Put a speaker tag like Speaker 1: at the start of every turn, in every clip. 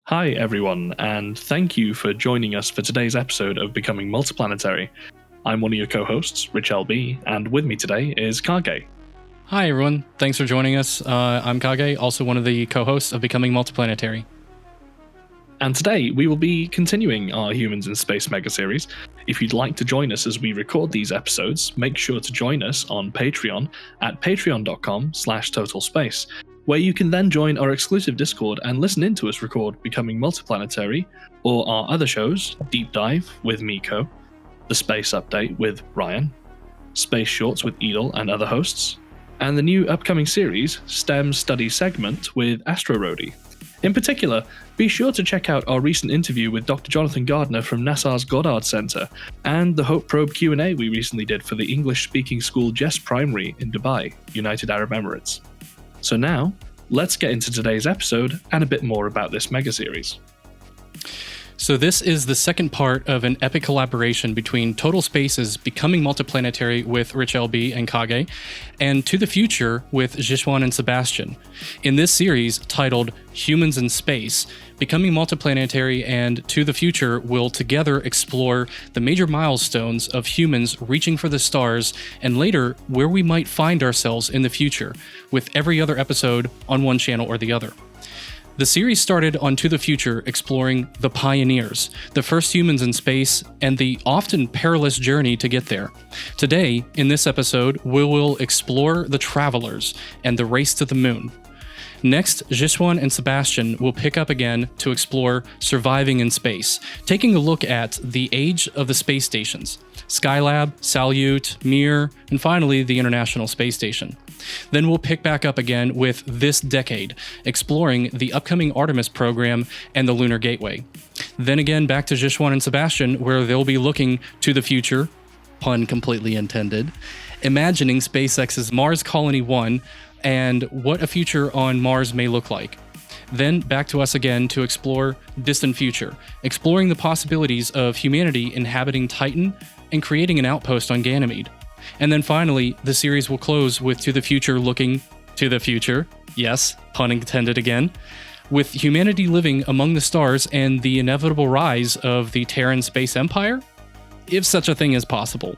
Speaker 1: Hi, everyone, and thank you for joining us for today's episode of Becoming Multiplanetary. I'm one of your co-hosts, Rich LB, and with me today is Kage.
Speaker 2: Hi, everyone. Thanks for joining us. I'm Kage, also one of the co-hosts of Becoming Multiplanetary.
Speaker 1: And today, we will be continuing our Humans in Space mega-series. If you'd like to join us as we record these episodes, make sure to join us on Patreon at patreon.com/totalspace, where you can then join our exclusive Discord and listen in to us record Becoming Multiplanetary, or our other shows, Deep Dive with Miko, The Space Update with Ryan, Space Shorts with Edel and other hosts, and the new upcoming series, STEM Study Segment with Astro Rody. In particular, be sure to check out our recent interview with Dr. Jonathan Gardner from NASA's Goddard Center, and the Hope Probe Q&A we recently did for the English-speaking school Jess Primary in Dubai, United Arab Emirates. So now, let's get into today's episode and a bit more about this mega-series.
Speaker 2: So this is the second part of an epic collaboration between Total Space's Becoming Multiplanetary with Rich LB and Kage, and To the Future with Zhishuan and Sebastian. In this series, titled Humans in Space, Becoming Multiplanetary and To the Future will together explore the major milestones of humans reaching for the stars, and later where we might find ourselves in the future, with every other episode on one channel or the other. The series started on To the Future exploring the pioneers, the first humans in space, and the often perilous journey to get there. Today, in this episode, we will explore the travelers and the race to the moon. Next, Zhishuan and Sebastian will pick up again to explore surviving in space, taking a look at the age of the space stations, Skylab, Salyut, Mir, and finally the International Space Station. Then we'll pick back up again with This Decade, exploring the upcoming Artemis program and the Lunar Gateway. Then again back to Zhishuan and Sebastian, where they'll be looking to the future, pun completely intended, imagining SpaceX's Mars Colony 1 and what a future on Mars may look like. Then back to us again to explore distant future, exploring the possibilities of humanity inhabiting Titan and creating an outpost on Ganymede. And then finally, the series will close with To the Future looking to the future, yes, pun intended again, with humanity living among the stars and the inevitable rise of the Terran space empire, if such a thing is possible.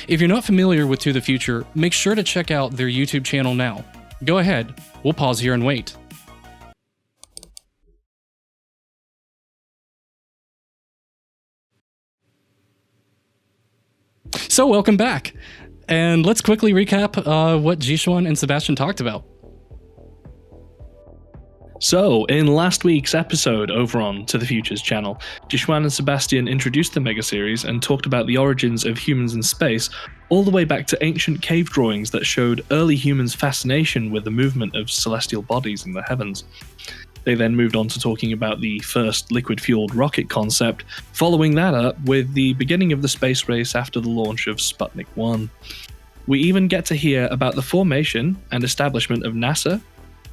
Speaker 2: If you're not familiar with To the Future, make sure to check out their YouTube channel now. Go ahead, we'll pause here and wait. So welcome back, and let's quickly recap what Zhishuan and Sebastian talked about.
Speaker 1: So, in last week's episode over on To the Future's channel, Zhishuan and Sebastian introduced the mega-series and talked about the origins of humans in space, all the way back to ancient cave drawings that showed early humans' fascination with the movement of celestial bodies in the heavens. They then moved on to talking about the first liquid-fueled rocket concept, following that up with the beginning of the space race after the launch of Sputnik 1. We even get to hear about the formation and establishment of NASA,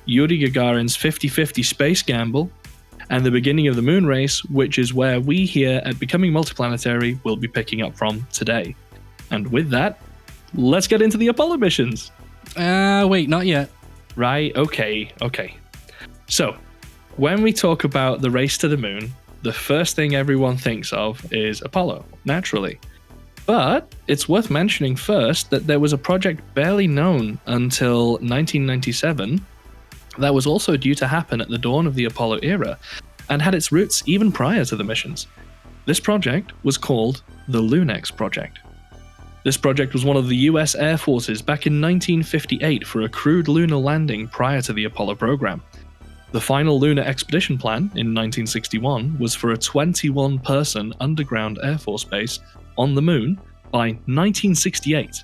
Speaker 1: Yuri Gagarin's 50-50 space gamble, and the beginning of the moon race, which is where we here at Becoming Multiplanetary will be picking up from today. And with that, let's get into the Apollo missions.
Speaker 2: Wait, not yet.
Speaker 1: Right, okay. So, when we talk about the race to the moon, the first thing everyone thinks of is Apollo, naturally. But it's worth mentioning first that there was a project barely known until 1997 that was also due to happen at the dawn of the Apollo era, and had its roots even prior to the missions. This project was called the Lunex project. This project was one of the US Air Force's back in 1958 for a crewed lunar landing prior to the Apollo program. The final lunar expedition plan in 1961 was for a 21-person underground Air Force base on the moon by 1968,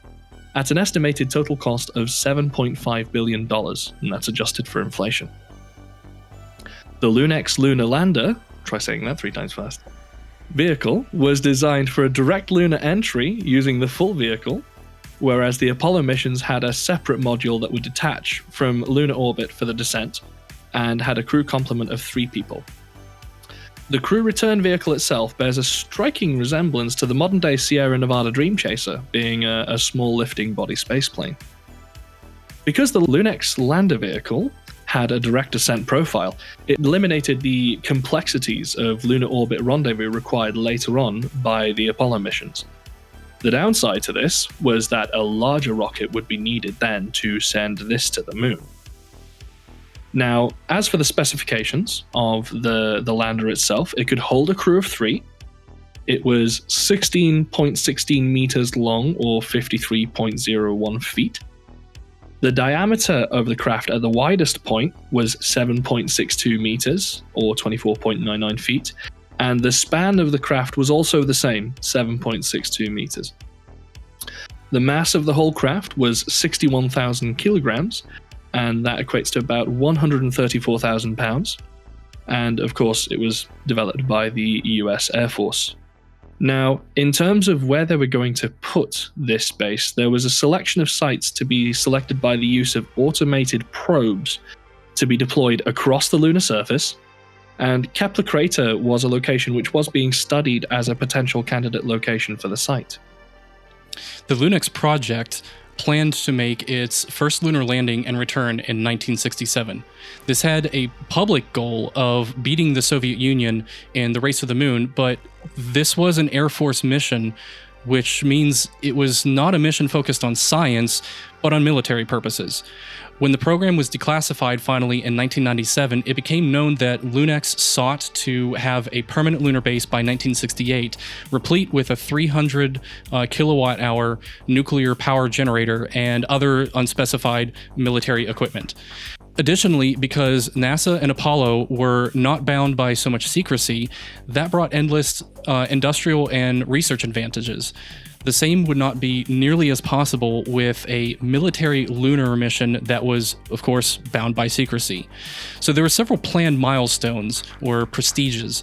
Speaker 1: at an estimated total cost of $7.5 billion, and that's adjusted for inflation. The Lunex lunar lander, try saying that 3 times fast, vehicle was designed for a direct lunar entry using the full vehicle, whereas the Apollo missions had a separate module that would detach from lunar orbit for the descent, and had a crew complement of 3 people. The crew return vehicle itself bears a striking resemblance to the modern-day Sierra Nevada Dream Chaser, being a small lifting body spaceplane. Because the Lunex lander vehicle had a direct descent profile. It eliminated the complexities of lunar orbit rendezvous required later on by the Apollo missions. The downside to this was that a larger rocket would be needed then to send this to the moon. Now, as for the specifications of the lander itself, it could hold a crew of 3. It was 16.16 meters long, or 53.01 feet. The diameter of the craft at the widest point was 7.62 meters, or 24.99 feet, and the span of the craft was also the same, 7.62 meters. The mass of the whole craft was 61,000 kilograms, and that equates to about 134,000 pounds. And of course, it was developed by the US Air Force. Now, in terms of where they were going to put this base, there was a selection of sites to be selected by the use of automated probes to be deployed across the lunar surface, and Kepler Crater was a location which was being studied as a potential candidate location for the site.
Speaker 2: The Lunex project planned to make its first lunar landing and return in 1967. This had a public goal of beating the Soviet Union in the race to the moon, but this was an Air Force mission, which means it was not a mission focused on science, but on military purposes. When the program was declassified finally in 1997, it became known that Lunex sought to have a permanent lunar base by 1968, replete with a 300 kilowatt-hour nuclear power generator and other unspecified military equipment. Additionally, because NASA and Apollo were not bound by so much secrecy, that brought endless industrial and research advantages. The same would not be nearly as possible with a military lunar mission that was, of course, bound by secrecy. So there were several planned milestones or prestiges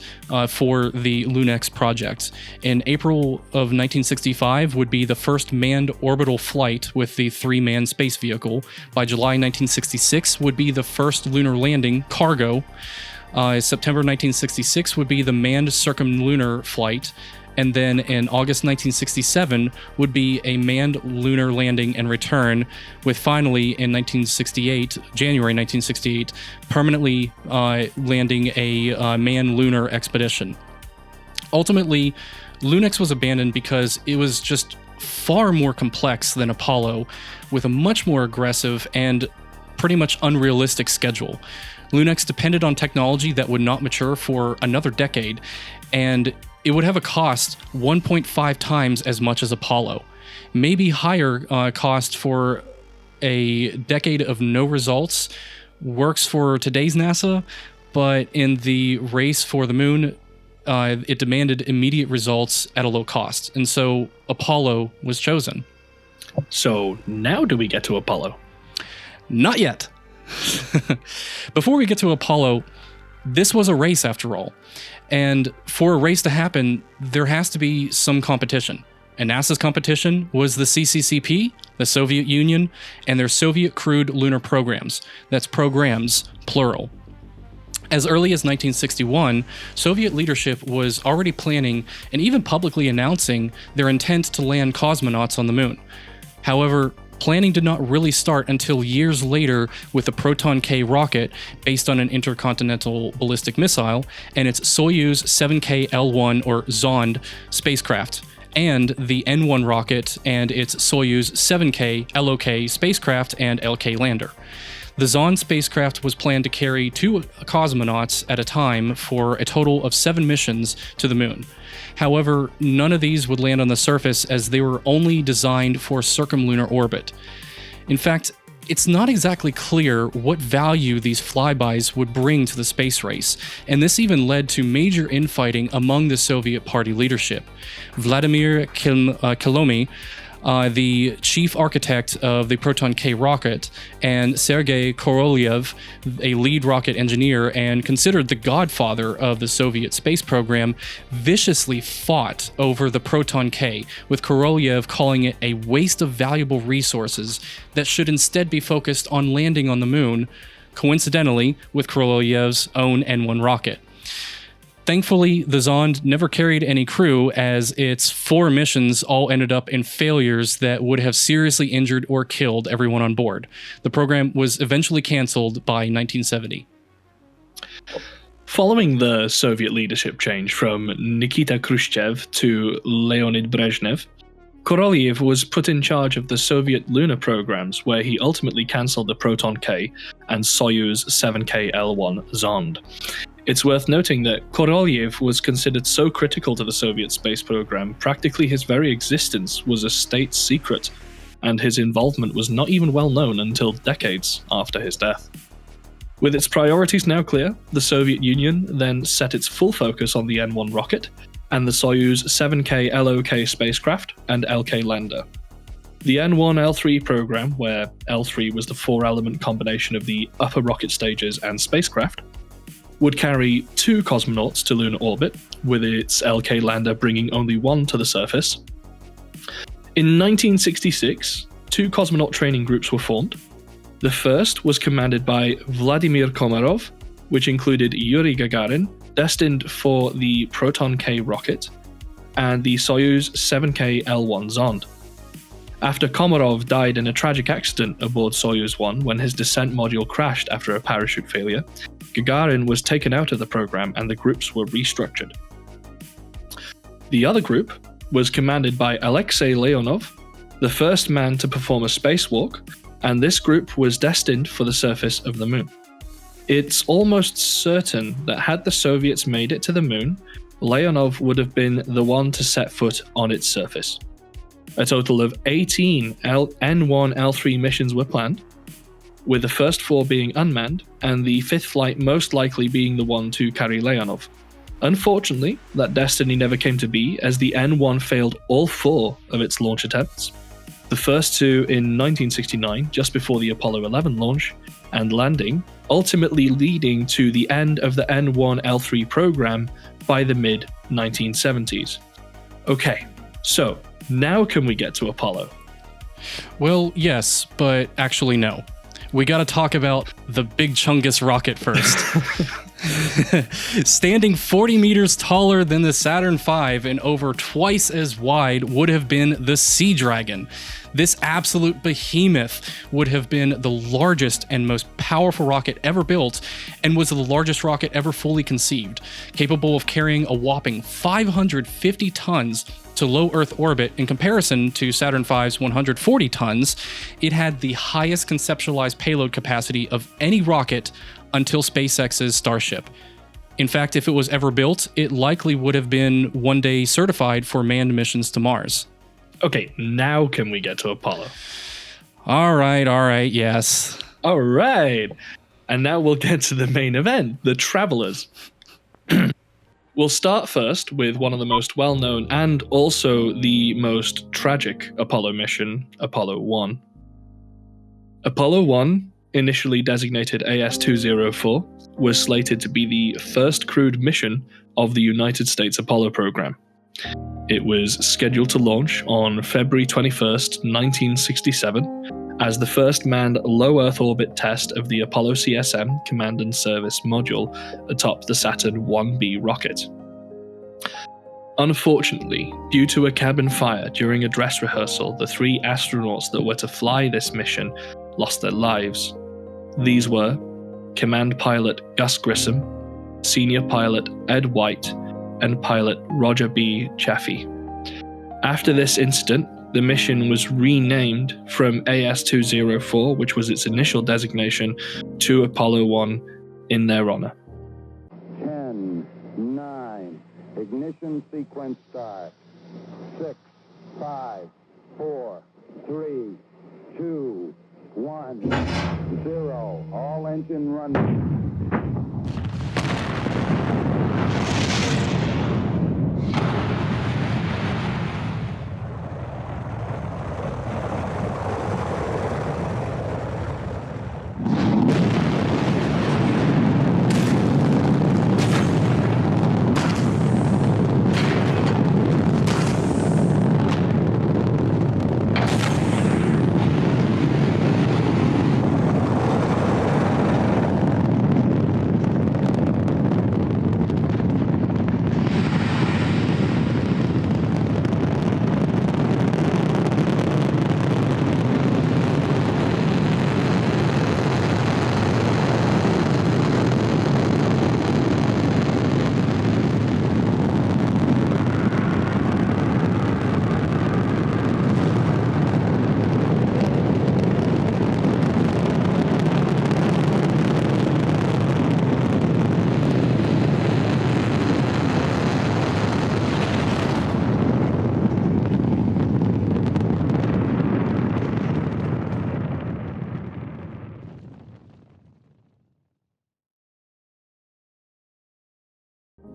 Speaker 2: for the Lunex project. In April of 1965 would be the first manned orbital flight with the 3-man space vehicle. By July 1966 would be the first lunar landing cargo. September 1966 would be the manned circumlunar flight. And then in August 1967 would be a manned lunar landing and return, with finally in January 1968, permanently landing a manned lunar expedition. Ultimately, Lunex was abandoned because it was just far more complex than Apollo, with a much more aggressive and pretty much unrealistic schedule. Lunex depended on technology that would not mature for another decade, and it would have a cost 1.5 times as much as Apollo. Maybe higher cost for a decade of no results works for today's NASA, but in the race for the moon, it demanded immediate results at a low cost. And so Apollo was chosen.
Speaker 1: So now do we get to Apollo?
Speaker 2: Not yet. Before we get to Apollo, this was a race after all. And for a race to happen, there has to be some competition. And NASA's competition was the CCCP, the Soviet Union, and their Soviet crewed lunar programs. That's programs, plural. As early as 1961, Soviet leadership was already planning and even publicly announcing their intent to land cosmonauts on the moon. However, planning did not really start until years later with the Proton K rocket based on an intercontinental ballistic missile and its Soyuz 7K L1 or Zond spacecraft, and the N1 rocket and its Soyuz 7K LOK spacecraft and LK lander. The Zond spacecraft was planned to carry 2 cosmonauts at a time for a total of 7 missions to the moon. However, none of these would land on the surface as they were only designed for circumlunar orbit. In fact, it's not exactly clear what value these flybys would bring to the space race, and this even led to major infighting among the Soviet Party leadership. Vladimir Kolomy, the chief architect of the Proton K rocket, and Sergei Korolev, a lead rocket engineer and considered the godfather of the Soviet space program, viciously fought over the Proton K, with Korolev calling it a waste of valuable resources that should instead be focused on landing on the moon, coincidentally with Korolev's own N1 rocket. Thankfully, the Zond never carried any crew, as its 4 missions all ended up in failures that would have seriously injured or killed everyone on board. The program was eventually canceled by 1970.
Speaker 1: Following the Soviet leadership change from Nikita Khrushchev to Leonid Brezhnev, Korolev was put in charge of the Soviet lunar programs, where he ultimately cancelled the Proton K and Soyuz 7K L1 Zond. It's worth noting that Korolev was considered so critical to the Soviet space program, practically his very existence was a state secret, and his involvement was not even well known until decades after his death. With its priorities now clear, the Soviet Union then set its full focus on the N-1 rocket and the Soyuz 7K LOK spacecraft and LK lander. The N-1-L3 program, where L3 was the 4-element combination of the upper rocket stages and spacecraft, would carry 2 cosmonauts to lunar orbit, with its LK lander bringing only 1 to the surface. In 1966, 2 cosmonaut training groups were formed. The first was commanded by Vladimir Komarov, which included Yuri Gagarin, destined for the Proton K rocket, and the Soyuz 7K L1 Zond. After Komarov died in a tragic accident aboard Soyuz 1 when his descent module crashed after a parachute failure, Gagarin was taken out of the program and the groups were restructured. The other group was commanded by Alexei Leonov, the first man to perform a spacewalk, and this group was destined for the surface of the moon. It's almost certain that had the Soviets made it to the moon, Leonov would have been the one to set foot on its surface. A total of 18 N1-L3 missions were planned, with the first 4 being unmanned, and the 5th flight most likely being the one to carry Leonov. Unfortunately, that destiny never came to be, as the N1 failed all 4 of its launch attempts. The first 2 in 1969, just before the Apollo 11 launch and landing, ultimately leading to the end of the N1-L3 program by the mid-1970s. Okay, so now can we get to Apollo?
Speaker 2: Well, yes, but actually no. We got to talk about the big Chungus rocket first. Standing 40 meters taller than the Saturn V and over twice as wide would have been the Sea Dragon. This absolute behemoth would have been the largest and most powerful rocket ever built, and was the largest rocket ever fully conceived, capable of carrying a whopping 550 tons to low Earth orbit. In comparison to Saturn V's 140 tons, it had the highest conceptualized payload capacity of any rocket until SpaceX's Starship. In fact, if it was ever built, it likely would have been one day certified for manned missions to Mars.
Speaker 1: Okay, now can we get to Apollo?
Speaker 2: All right, yes.
Speaker 1: All right. And now we'll get to the main event, the Travelers. We'll start first with one of the most well-known and also the most tragic Apollo mission, Apollo 1. Apollo 1, initially designated AS-204, was slated to be the first crewed mission of the United States Apollo program. It was scheduled to launch on February 21st, 1967, as the first manned low Earth orbit test of the Apollo CSM Command and Service module atop the Saturn 1B rocket. Unfortunately, due to a cabin fire during a dress rehearsal, the 3 astronauts that were to fly this mission lost their lives. These were Command Pilot Gus Grissom, Senior Pilot Ed White, and Pilot Roger B. Chaffee. After this incident, the mission was renamed from AS-204, which was its initial designation, to Apollo 1 in their honor.
Speaker 3: 10, 9, ignition sequence start. 6, 5, 4, 3, 2, 1, 0. All engine running.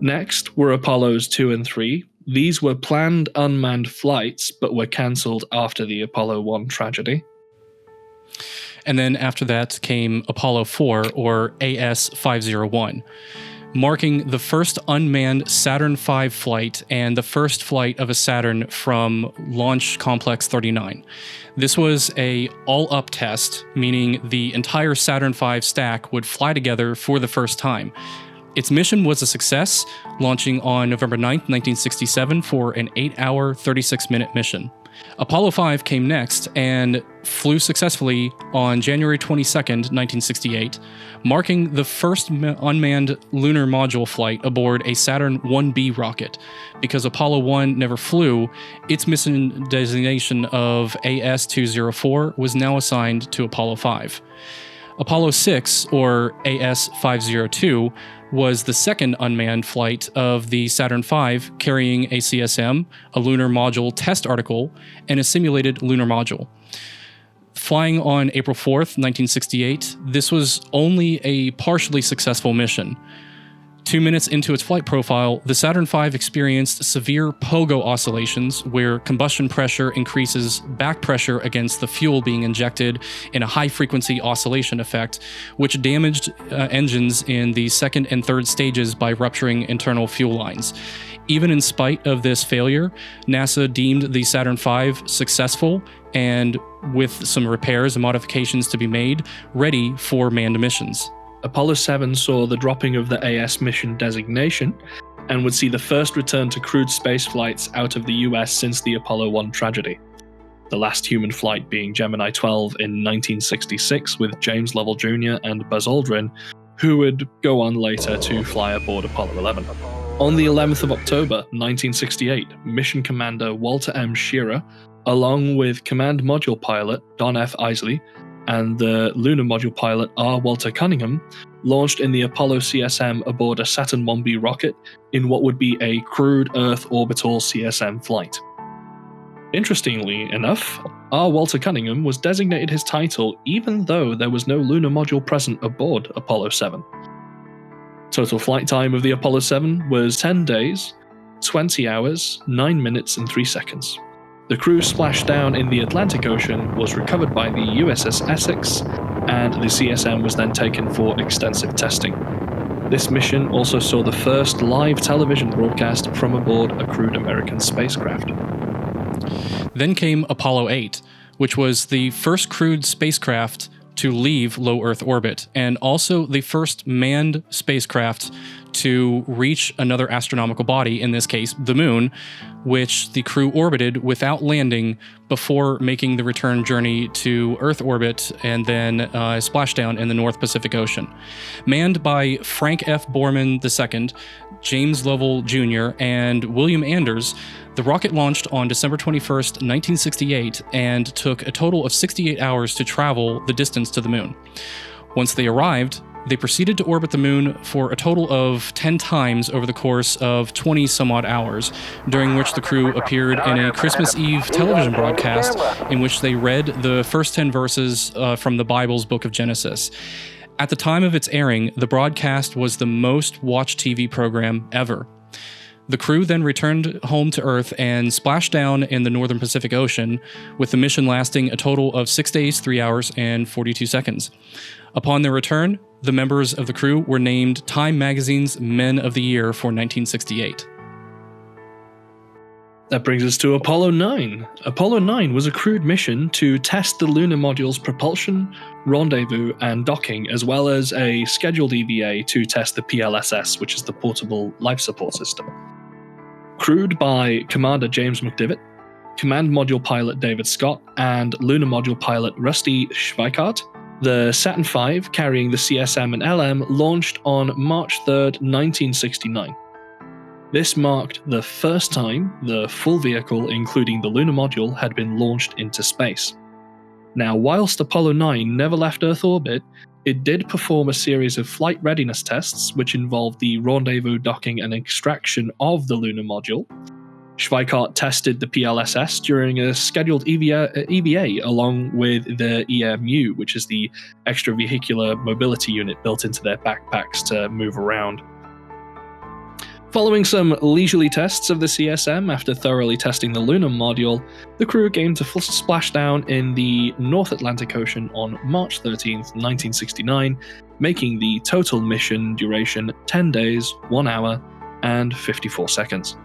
Speaker 1: Next were Apollos 2 and 3. These were planned unmanned flights, but were cancelled after the Apollo 1 tragedy.
Speaker 2: And then after that came Apollo 4, or AS-501, marking the first unmanned Saturn V flight and the first flight of a Saturn from Launch Complex 39. This was a all-up test, meaning the entire Saturn V stack would fly together for the first time. Its mission was a success, launching on November 9th, 1967 for an 8-hour, 36-minute mission. Apollo 5 came next and flew successfully on January 22nd, 1968, marking the first unmanned lunar module flight aboard a Saturn 1B rocket. Because Apollo 1 never flew, its mission designation of AS-204 was now assigned to Apollo 5. Apollo 6, or AS-502, was the second unmanned flight of the Saturn V, carrying a CSM, a lunar module test article, and a simulated lunar module. Flying on April 4th, 1968, this was only a partially successful mission. 2 minutes into its flight profile, the Saturn V experienced severe pogo oscillations where combustion pressure increases back pressure against the fuel being injected in a high-frequency oscillation effect, which damaged engines in the second and third stages by rupturing internal fuel lines. Even in spite of this failure, NASA deemed the Saturn V successful and, with some repairs and modifications to be made, ready for manned missions.
Speaker 1: Apollo 7 saw the dropping of the AS mission designation and would see the first return to crewed space flights out of the US since the Apollo 1 tragedy. The last human flight being Gemini 12 in 1966 with James Lovell Jr. and Buzz Aldrin, who would go on later to fly aboard Apollo 11. On the 11th of October 1968, Mission Commander Walter M. Shearer, along with Command Module Pilot Don F. Isley, and the Lunar Module Pilot R. Walter Cunningham, launched in the Apollo CSM aboard a Saturn 1B rocket in what would be a crewed Earth orbital CSM flight. Interestingly enough, R. Walter Cunningham was designated his title even though there was no lunar module present aboard Apollo 7. Total flight time of the Apollo 7 was 10 days, 20 hours, 9 minutes and 3 seconds. The crew splashed down in the Atlantic Ocean, was recovered by the USS Essex, and the CSM was then taken for extensive testing. This mission also saw the first live television broadcast from aboard a crewed American spacecraft.
Speaker 2: Then came Apollo 8, which was the first crewed spacecraft to leave low Earth orbit, and also the first manned spacecraft to reach another astronomical body, in this case, the Moon, which the crew orbited without landing before making the return journey to Earth orbit and then splashdown in the North Pacific Ocean. Manned by Frank F. Borman II, James Lovell Jr., and William Anders, the rocket launched on December 21st, 1968, and took a total of 68 hours to travel the distance to the Moon. Once they arrived, they proceeded to orbit the Moon for a total of 10 times over the course of 20-some-odd hours, during which the crew appeared in a Christmas Eve television broadcast in which they read the first 10 verses from the Bible's book of Genesis. At the time of its airing, the broadcast was the most watched TV program ever. The crew then returned home to Earth and splashed down in the northern Pacific Ocean, with the mission lasting a total of 6 days, 3 hours, and 42 seconds. Upon their return, the members of the crew were named Time Magazine's Men of the Year for 1968.
Speaker 1: That brings us to Apollo 9. Apollo 9 was a crewed mission to test the lunar module's propulsion, rendezvous, and docking, as well as a scheduled EVA to test the PLSS, which is the Portable Life Support System. Crewed by Commander James McDivitt, Command Module Pilot David Scott, and Lunar Module Pilot Rusty Schweikart, the Saturn V, carrying the CSM and LM, launched on March 3rd, 1969. This marked the first time the full vehicle, including the lunar module, had been launched into space. Now, whilst Apollo 9 never left Earth orbit, it did perform a series of flight readiness tests, which involved the rendezvous, docking, and extraction of the lunar module. Schweikart tested the PLSS during a scheduled EVA along with the EMU, which is the extravehicular mobility unit built into their backpacks to move around. Following some leisurely tests of the CSM after thoroughly testing the lunar module, the crew aimed to splash down in the North Atlantic Ocean on March 13th, 1969, making the total mission duration 10 days, 1 hour, and 54 seconds.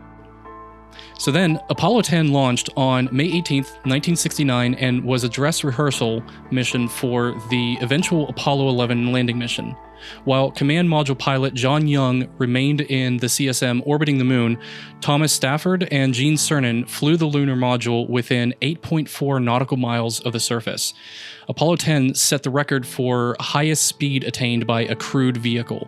Speaker 2: So then, Apollo 10 launched on May 18th, 1969, and was a dress rehearsal mission for the eventual Apollo 11 landing mission. While command module pilot John Young remained in the CSM orbiting the moon, Thomas Stafford and Gene Cernan flew the lunar module within 8.4 nautical miles of the surface. Apollo 10 set the record for highest speed attained by a crewed vehicle.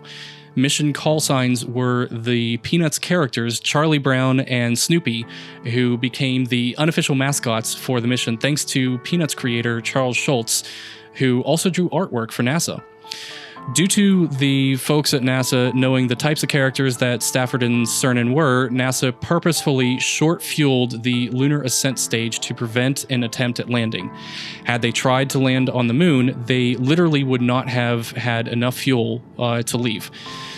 Speaker 2: Mission call signs were the Peanuts characters Charlie Brown and Snoopy, who became the unofficial mascots for the mission thanks to Peanuts creator Charles Schulz, who also drew artwork for NASA. Due to the folks at NASA knowing the types of characters that Stafford and Cernan were, NASA purposefully short-fueled the lunar ascent stage to prevent an attempt at landing. Had they tried to land on the moon, they literally would not have had enough fuel to leave.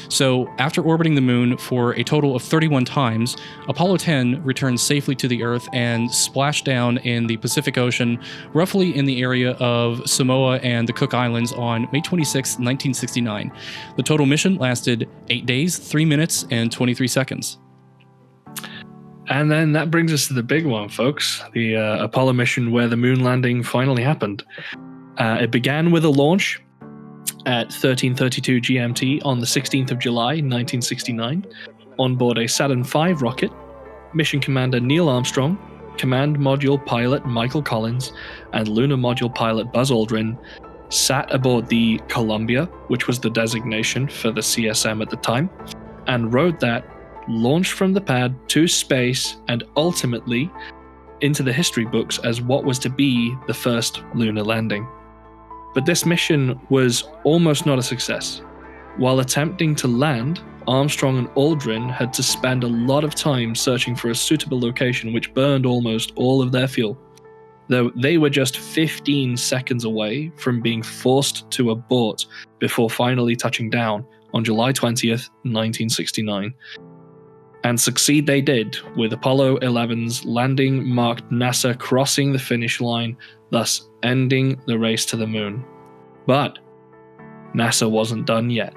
Speaker 2: So, after orbiting the moon for a total of 31 times, Apollo 10 returned safely to the Earth and splashed down in the Pacific Ocean, roughly in the area of Samoa and the Cook Islands on May 26, 1969. The total mission lasted 8 days, 3 minutes, and 23 seconds.
Speaker 1: And then that brings us to the big one, folks, the Apollo mission where the moon landing finally happened. It began with a launch at 13:32 GMT on the 16th of July, 1969, on board a Saturn V rocket. Mission Commander Neil Armstrong, Command Module Pilot Michael Collins, and Lunar Module Pilot Buzz Aldrin sat aboard the Columbia, which was the designation for the CSM at the time, and rode that, launched from the pad to space, and ultimately into the history books as what was to be the first lunar landing. But this mission was almost not a success. While attempting to land, Armstrong and Aldrin had to spend a lot of time searching for a suitable location which burned almost all of their fuel, though they were just 15 seconds away from being forced to abort before finally touching down on July 20th, 1969. And succeed they did, with Apollo 11's landing marked NASA crossing the finish line, thus ending the race to the moon. But NASA wasn't done yet.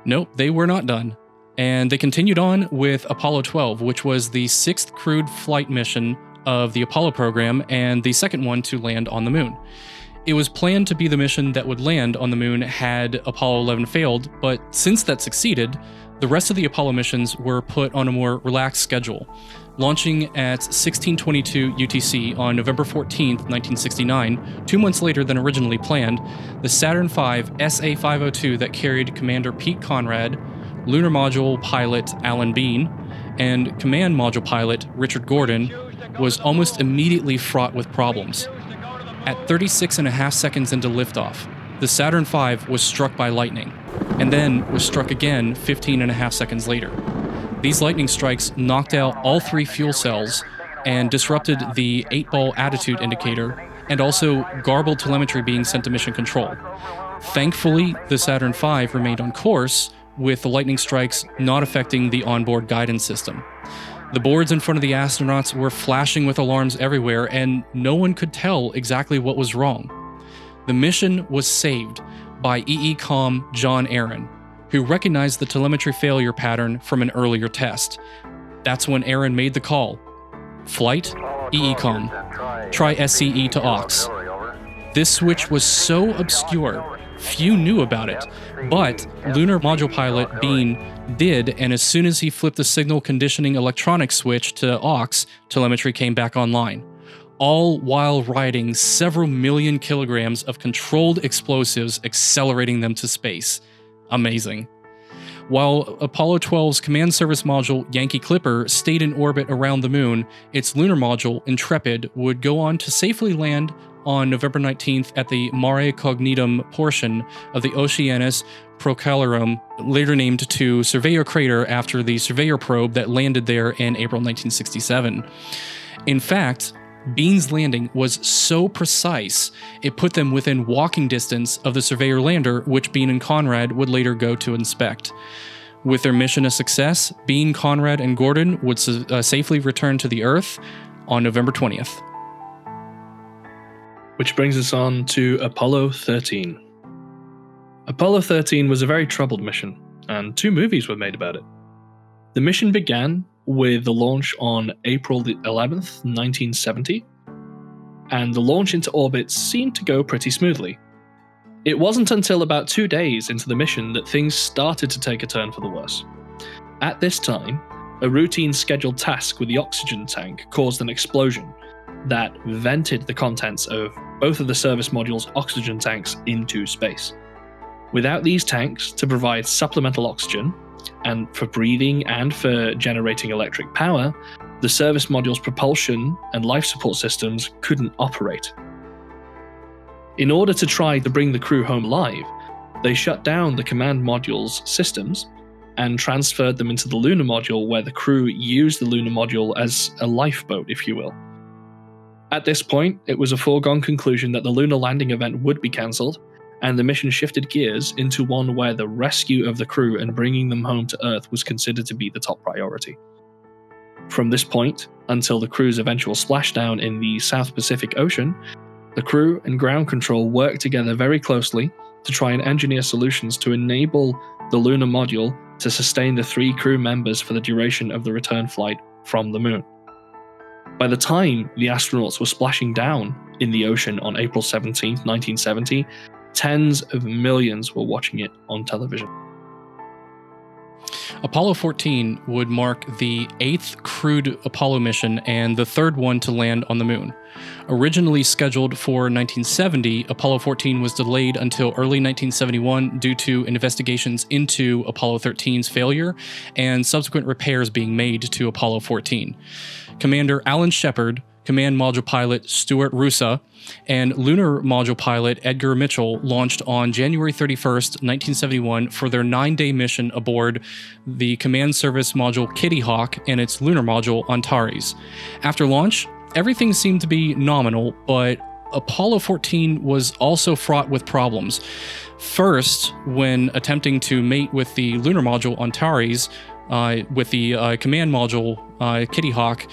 Speaker 2: Nope, they were not done. And they continued on with Apollo 12, which was the 6th crewed flight mission of the Apollo program and the second one to land on the moon. It was planned to be the mission that would land on the moon had Apollo 11 failed, but since that succeeded, the rest of the Apollo missions were put on a more relaxed schedule. Launching at 1622 UTC on November 14, 1969, 2 months later than originally planned, the Saturn V SA-502 that carried Commander Pete Conrad, Lunar Module Pilot Alan Bean, and Command Module Pilot Richard Gordon was almost immediately fraught with problems. At 36.5 seconds into liftoff, the Saturn V was struck by lightning, and then was struck again 15.5 seconds later. These lightning strikes knocked out all 3 fuel cells and disrupted the 8-ball attitude indicator, and also garbled telemetry being sent to mission control. Thankfully, the Saturn V remained on course, with the lightning strikes not affecting the onboard guidance system. The boards in front of the astronauts were flashing with alarms everywhere, and no one could tell exactly what was wrong. The mission was saved by EECOM John Aaron, who recognized the telemetry failure pattern from an earlier test. That's when Aaron made the call. Flight, EECOM, try SCE to aux. This switch was so obscure, few knew about it, but Lunar Module Pilot Bean did, and as soon as he flipped the signal conditioning electronic switch to aux, telemetry came back online, all while riding several million kilograms of controlled explosives, accelerating them to space. Amazing. While Apollo 12's command service module Yankee Clipper stayed in orbit around the moon, its lunar module Intrepid would go on to safely land on November 19th at the Mare Cognitum portion of the Oceanus Procellarum, later named to Surveyor Crater after the Surveyor probe that landed there in April 1967. In fact, Bean's landing was so precise, it put them within walking distance of the Surveyor lander, which Bean and Conrad would later go to inspect. With their mission a success, Bean, Conrad, and Gordon would safely return to the Earth on November 20th.
Speaker 1: Which brings us on to Apollo 13. Apollo 13 was a very troubled mission, and 2 movies were made about it. The mission began with the launch on April 11th, 1970, and the launch into orbit seemed to go pretty smoothly. It wasn't until about 2 days into the mission that things started to take a turn for the worse. At this time, a routine scheduled task with the oxygen tank caused an explosion that vented the contents of both of the service module's oxygen tanks into space. Without these tanks to provide supplemental oxygen, and for breathing and for generating electric power, the service module's propulsion and life support systems couldn't operate. In order to try to bring the crew home alive, they shut down the command module's systems and transferred them into the lunar module, where the crew used the lunar module as a lifeboat, if you will. At this point, it was a foregone conclusion that the lunar landing event would be cancelled, and the mission shifted gears into one where the rescue of the crew and bringing them home to Earth was considered to be the top priority. From this point, until the crew's eventual splashdown in the South Pacific Ocean, the crew and ground control worked together very closely to try and engineer solutions to enable the lunar module to sustain the 3 crew members for the duration of the return flight from the moon. By the time the astronauts were splashing down in the ocean on April 17, 1970, tens of millions were watching it on television.
Speaker 2: Apollo 14 would mark the 8th crewed Apollo mission and the 3rd one to land on the moon. Originally scheduled for 1970, Apollo 14 was delayed until early 1971 due to investigations into Apollo 13's failure and subsequent repairs being made to Apollo 14. Commander Alan Shepard, Command Module Pilot Stuart Roosa, and Lunar Module Pilot Edgar Mitchell launched on January 31st, 1971 for their 9-day mission aboard the Command Service Module Kitty Hawk and its lunar module Antares. After launch, everything seemed to be nominal, but Apollo 14 was also fraught with problems. First, when attempting to mate with the lunar module Antares with the command module Kitty Hawk,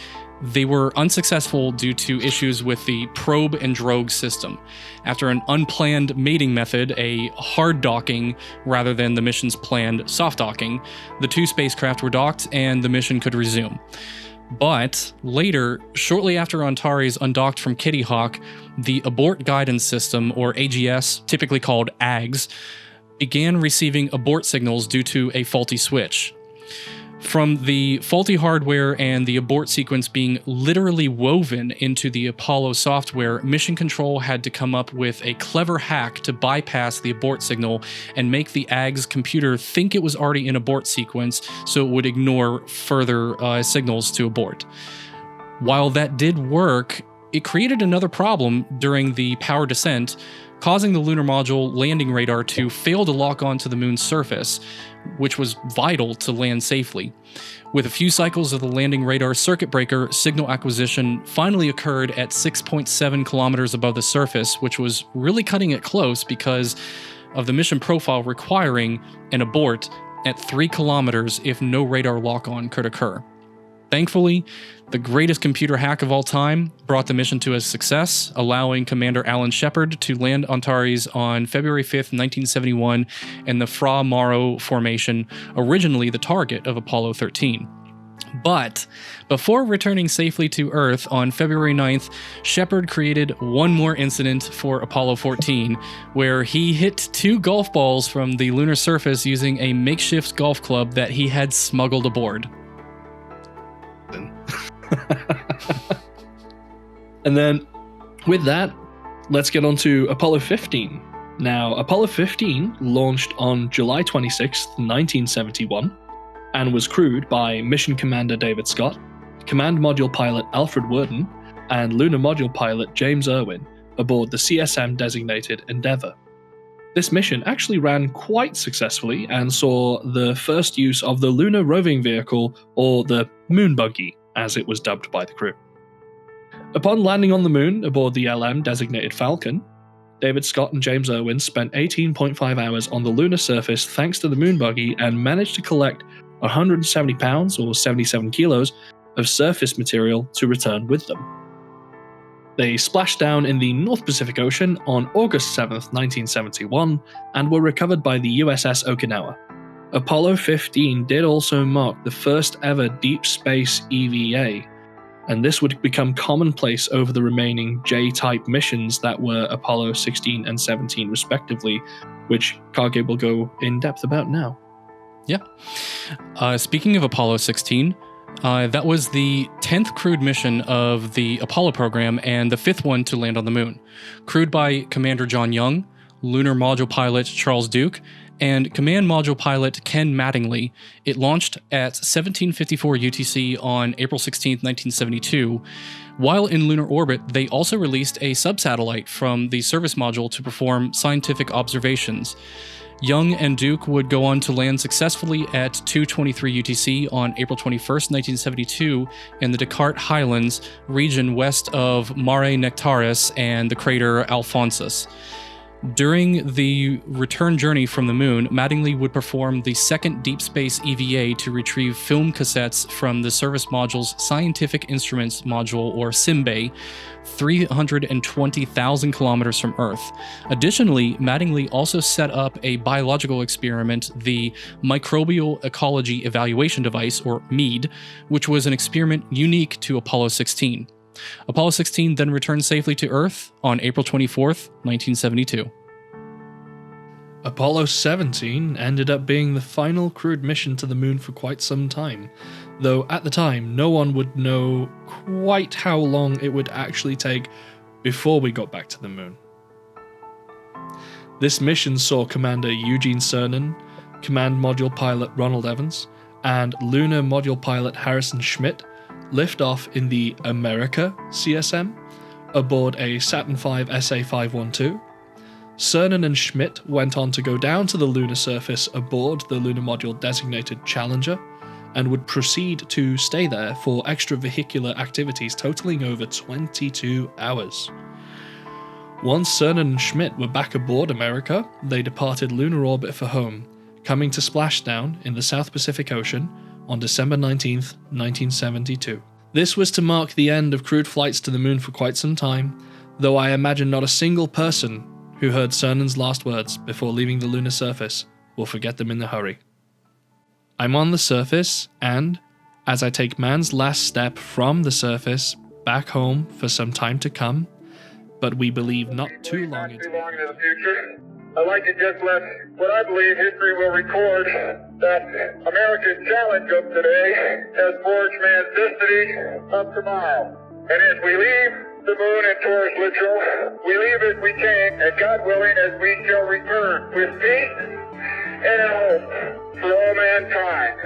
Speaker 2: they were unsuccessful due to issues with the probe and drogue system. After an unplanned mating method, a hard docking rather than the mission's planned soft docking, the 2 spacecraft were docked and the mission could resume. But later, shortly after Antares undocked from Kitty Hawk, the Abort Guidance System, or AGS, typically called AGS, began receiving abort signals due to a faulty switch. From the faulty hardware and the abort sequence being literally woven into the Apollo software, Mission Control had to come up with a clever hack to bypass the abort signal and make the AGS computer think it was already in abort sequence so it would ignore further signals to abort. While that did work, it created another problem during the power descent, causing the lunar module landing radar to fail to lock onto the moon's surface, which was vital to land safely. With a few cycles of the landing radar circuit breaker, signal acquisition finally occurred at 6.7 kilometers above the surface, which was really cutting it close because of the mission profile requiring an abort at 3 kilometers if no radar lock-on could occur. Thankfully, the greatest computer hack of all time brought the mission to a success, allowing Commander Alan Shepard to land Antares on February 5th, 1971 in the Fra Mauro formation, originally the target of Apollo 13. But before returning safely to Earth on February 9th, Shepard created one more incident for Apollo 14, where he hit 2 golf balls from the lunar surface using a makeshift golf club that he had smuggled aboard.
Speaker 1: And then, with that, let's get on to Apollo 15. Now, Apollo 15 launched on July 26, 1971, and was crewed by Mission Commander David Scott, Command Module Pilot Alfred Worden, and Lunar Module Pilot James Irwin aboard the CSM-designated Endeavour. This mission actually ran quite successfully and saw the first use of the Lunar Roving Vehicle, or the Moon Buggy, as it was dubbed by the crew. Upon landing on the moon aboard the LM-designated Falcon, David Scott and James Irwin spent 18.5 hours on the lunar surface thanks to the moon buggy and managed to collect 170 pounds, or 77 kilos, of surface material to return with them. They splashed down in the North Pacific Ocean on August 7th, 1971, and were recovered by the USS Okinawa. Apollo 15 did also mark the first ever deep space EVA, and this would become commonplace over the remaining J-type missions that were Apollo 16 and 17 respectively, which Kage will go in depth about now.
Speaker 2: Yeah. Speaking of Apollo 16, that was the 10th crewed mission of the Apollo program and the 5th one to land on the moon. Crewed by Commander John Young, lunar module pilot Charles Duke, and command module pilot Ken Mattingly, it launched at 1754 UTC on April 16, 1972. While in lunar orbit, they also released a subsatellite from the service module to perform scientific observations. Young and Duke would go on to land successfully at 2:23 UTC on April 21st, 1972 in the Descartes Highlands region west of Mare Nectaris and the crater Alphonsus. During the return journey from the moon, Mattingly would perform the second deep space EVA to retrieve film cassettes from the service module's Scientific Instruments Module, or SIMBay, 320,000 kilometers from Earth. Additionally, Mattingly also set up a biological experiment, the Microbial Ecology Evaluation Device, or MEAD, which was an experiment unique to Apollo 16. Apollo 16 then returned safely to Earth on April 24th, 1972.
Speaker 1: Apollo 17 ended up being the final crewed mission to the moon for quite some time, though at the time no one would know quite how long it would actually take before we got back to the moon. This mission saw Commander Eugene Cernan, Command Module Pilot Ronald Evans, and Lunar Module Pilot Harrison Schmitt lift off in the America CSM aboard a Saturn V SA-512. Cernan and Schmitt went on to go down to the lunar surface aboard the lunar module designated Challenger, and would proceed to stay there for extravehicular activities totaling over 22 hours. Once Cernan and Schmitt were back aboard America, they departed lunar orbit for home, coming to splashdown in the South Pacific Ocean on December 19th, 1972. This was to mark the end of crewed flights to the moon for quite some time, though I imagine not a single person who heard Cernan's last words before leaving the lunar surface will forget them in a hurry. I'm on the surface, and, as I take man's last step from the surface back home for some time to come, but we believe not too long into
Speaker 3: the future, I'd like to just let what I believe history will record, that American challenge of today has forged man's destiny of tomorrow. And as we leave the moon and Taurus Littoral, we leave as we came, and God willing, as we shall return with peace and in hope for all mankind.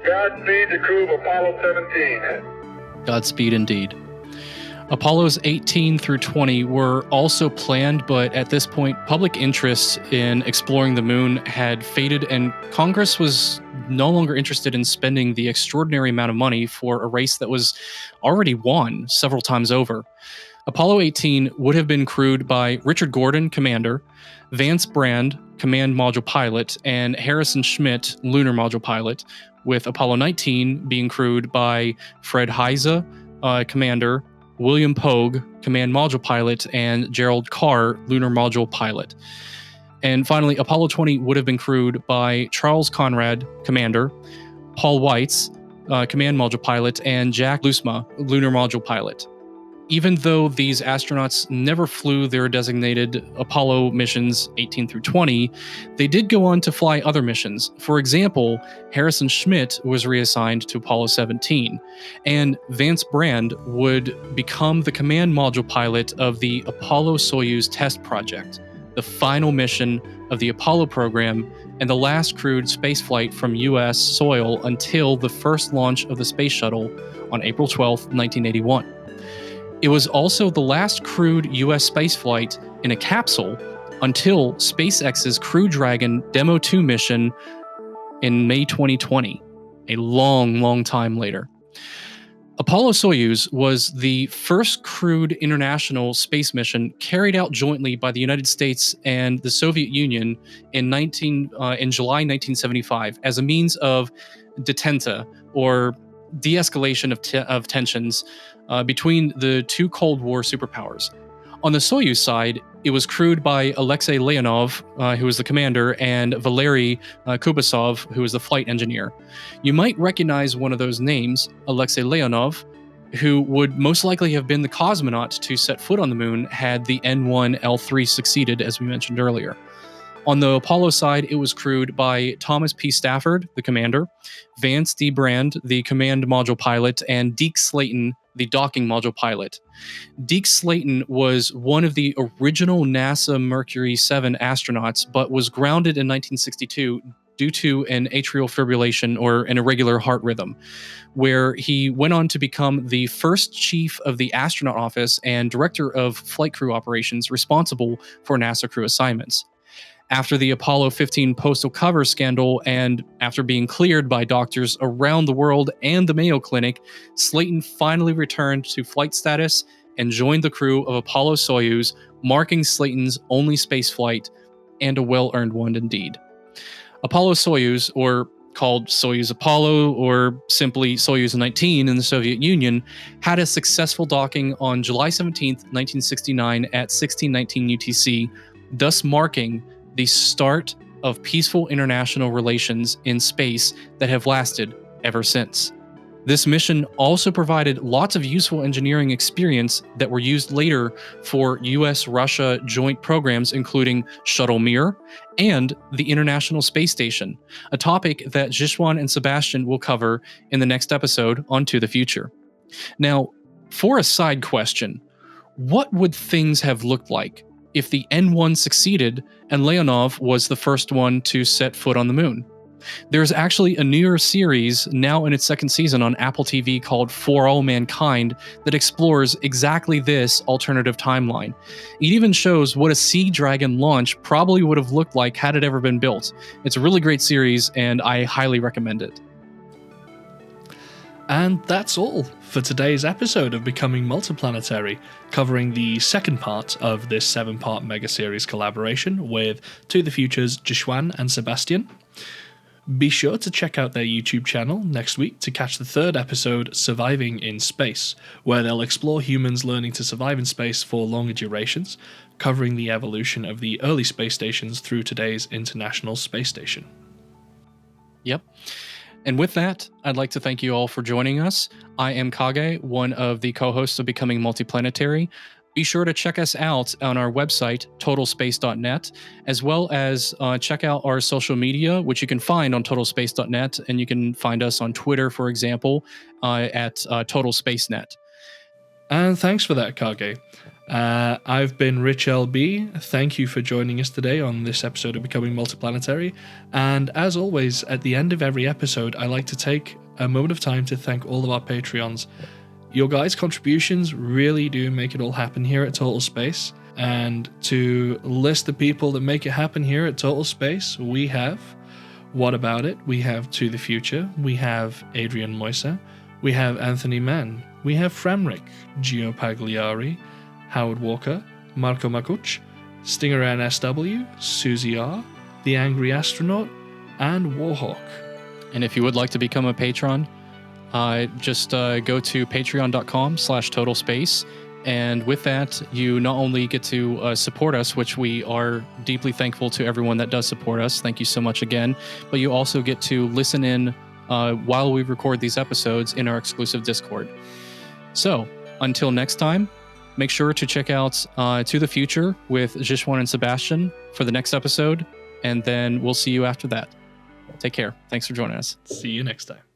Speaker 3: Godspeed the crew of Apollo 17.
Speaker 2: Godspeed indeed. Apollos 18 through 20 were also planned, but at this point, public interest in exploring the moon had faded, and Congress was no longer interested in spending the extraordinary amount of money for a race that was already won several times over. Apollo 18 would have been crewed by Richard Gordon, commander, Vance Brand, command module pilot, and Harrison Schmitt, lunar module pilot, with Apollo 19 being crewed by Fred Heise, commander, William Pogue, command module pilot, and Gerald Carr, lunar module pilot. And finally, Apollo 20 would have been crewed by Charles Conrad, commander, Paul Weitz, command module pilot, and Jack Loosma, lunar module pilot. Even though these astronauts never flew their designated Apollo missions 18 through 20, they did go on to fly other missions. For example, Harrison Schmitt was reassigned to Apollo 17, and Vance Brand would become the command module pilot of the Apollo-Soyuz test project, the final mission of the Apollo program and the last crewed spaceflight from U.S. soil until the first launch of the space shuttle on April 12, 1981. It was also the last crewed U.S. spaceflight in a capsule until SpaceX's Crew Dragon Demo 2 mission in May 2020, a long, long time later. Apollo-Soyuz was the first crewed international space mission carried out jointly by the United States and the Soviet Union in July 1975 as a means of detente, or de-escalation of tensions between the two Cold War superpowers. On the Soyuz side, it was crewed by Alexei Leonov, who was the commander, and Valery Kubasov, who was the flight engineer. You might recognize one of those names, Alexei Leonov, who would most likely have been the cosmonaut to set foot on the moon had the N1L3 succeeded, as we mentioned earlier. On the Apollo side, it was crewed by Thomas P. Stafford, the commander, Vance D. Brand, the command module pilot, and Deke Slayton, the docking module pilot. Deke Slayton was one of the original NASA Mercury 7 astronauts, but was grounded in 1962 due to an atrial fibrillation, or an irregular heart rhythm, where he went on to become the first chief of the astronaut office and director of flight crew operations responsible for NASA crew assignments. After the Apollo 15 postal cover scandal, and after being cleared by doctors around the world and the Mayo Clinic, Slayton finally returned to flight status and joined the crew of Apollo-Soyuz, marking Slayton's only space flight, and a well-earned one indeed. Apollo-Soyuz, or called Soyuz Apollo, or simply Soyuz 19 in the Soviet Union, had a successful docking on July 17, 1969 at 1619 UTC, thus marking the start of peaceful international relations in space that have lasted ever since. This mission also provided lots of useful engineering experience that were used later for US-Russia joint programs, including Shuttle Mir and the International Space Station, a topic that Zhixuan and Sebastian will cover in the next episode on To the Future. Now, for a side question, what would things have looked like if the N1 succeeded and Leonov was the first one to set foot on the moon? There's actually a newer series now in its second season on Apple TV called For All Mankind that explores exactly this alternative timeline. It even shows what a Sea Dragon launch probably would have looked like had it ever been built. It's a really great series, and I highly recommend it.
Speaker 1: And that's all for today's episode of Becoming Multiplanetary, covering the second part of this 7-part mega series collaboration with To the Future's Zhixuan and Sebastian. Be sure to check out their YouTube channel next week to catch the third episode, Surviving in Space, where they'll explore humans learning to survive in space for longer durations, covering the evolution of the early space stations through today's International Space Station.
Speaker 2: Yep. And with that, I'd like to thank you all for joining us. I am Kage, one of the co-hosts of Becoming Multiplanetary. Be sure to check us out on our website, totalspace.net, as well as check out our social media, which you can find on totalspace.net, and you can find us on Twitter, for example, at totalspacenet.
Speaker 1: And thanks for that, Kage. I've been Rich LB. Thank you for joining us today on this episode of Becoming Multiplanetary. And as always, at the end of every episode, I like to take a moment of time to thank all of our Patreons. Your guys' contributions really do make it all happen here at Total Space. And to list the people that make it happen here at Total Space, we have What About It, we have To the Future, we have Adrian Moisa, we have Anthony Mann, we have Framrick, Gio Pagliari, Howard Walker, Marco Makuch, Stinger NSW, Susie R, The Angry Astronaut, and Warhawk.
Speaker 2: And if you would like to become a patron, just go to patreon.com/totalspace. And with that, you not only get to support us, which we are deeply thankful to everyone that does support us. Thank you so much again. But you also get to listen in while we record these episodes in our exclusive Discord. So until next time, make sure to check out To the Future with Zhixuan and Sebastian for the next episode. And then we'll see you after that. Take care. Thanks for joining us.
Speaker 1: See you next time.